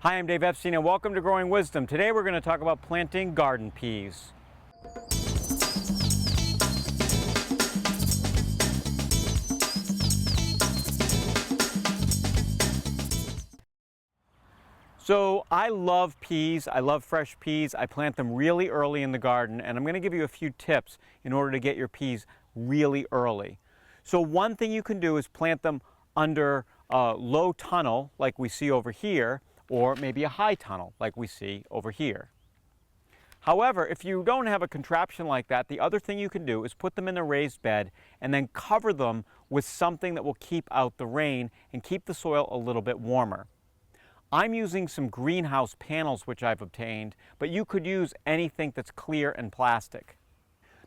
Hi, I'm Dave Epstein and welcome to Growing Wisdom. Today we're going to talk about planting garden peas. So I love peas, I love fresh peas. I plant them really early in the garden, and I'm going to give you a few tips in order to get your peas really early. So one thing you can do is plant them under a low tunnel like we see over here, or maybe a high tunnel like we see over here. However, if you don't have a contraption like that, the other thing you can do is put them in a raised bed and then cover them with something that will keep out the rain and keep the soil a little bit warmer. I'm using some greenhouse panels which I've obtained, but you could use anything that's clear and plastic.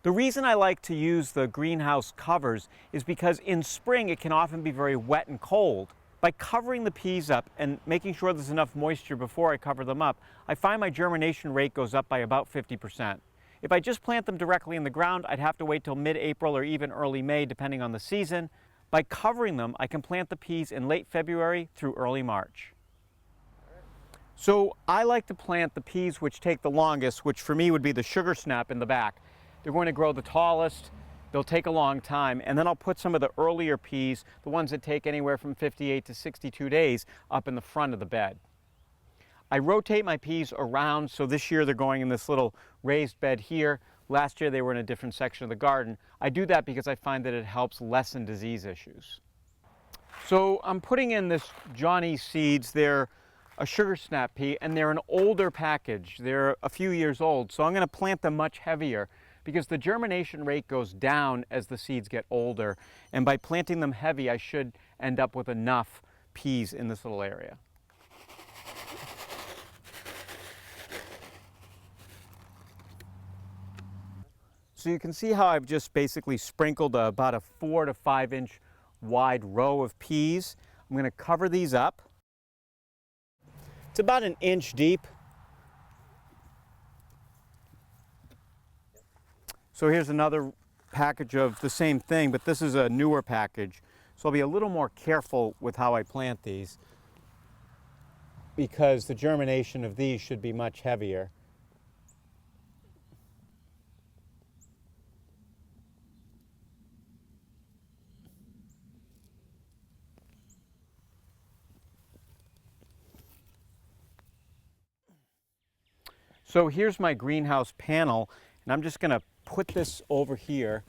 The reason I like to use the greenhouse covers is because in spring it can often be very wet and cold. By covering the peas up and making sure there's enough moisture before I cover them up, I find my germination rate goes up by about 50%. If I just plant them directly in the ground, I'd have to wait till mid-April or even early May, depending on the season. By covering them, I can plant the peas in late February through early March. So I like to plant the peas which take the longest, which for me would be the sugar snap in the back. They're going to grow the tallest. They'll take a long time, and then I'll put some of the earlier peas, the ones that take anywhere from 58 to 62 days, up in the front of the bed. I rotate my peas around, so this year they're going in this little raised bed here. Last year they were in a different section of the garden. I do that because I find that it helps lessen disease issues. So I'm putting in this Johnny seeds. They're a sugar snap pea, and they're an older package. They're a few years old, so I'm going to plant them much heavier, because the germination rate goes down as the seeds get older, and by planting them heavy I should end up with enough peas in this little area. So you can see how I've just basically sprinkled about a 4 to 5 inch wide row of peas. I'm going to cover these up. It's about an inch deep. So here's another package of the same thing, but this is a newer package. So I'll be a little more careful with how I plant these, because the germination of these should be much heavier. So here's my greenhouse panel, and I'm just going to put this over here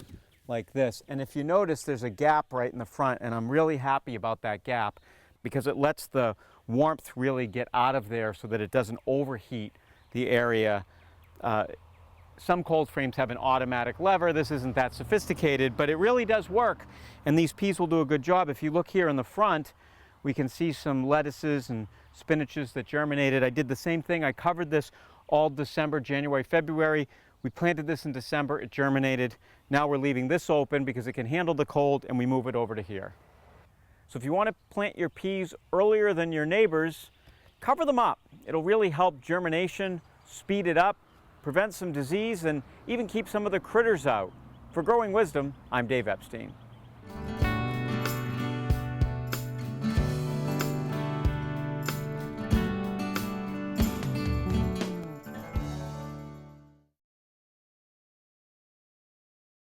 like this, and if you notice there's a gap right in the front, and I'm really happy about that gap because it lets the warmth really get out of there so that it doesn't overheat the area. Some cold frames have an automatic lever. This isn't that sophisticated, but it really does work, and these peas will do a good job. If you look here in the front, we can see some lettuces and spinaches that germinated. I did the same thing. I covered this all December, January, February. We planted this in December, it germinated. Now we're leaving this open because it can handle the cold, and we move it over to here. So if you want to plant your peas earlier than your neighbors, cover them up. It'll really help germination, speed it up, prevent some disease, and even keep some of the critters out. For Growing Wisdom, I'm Dave Epstein.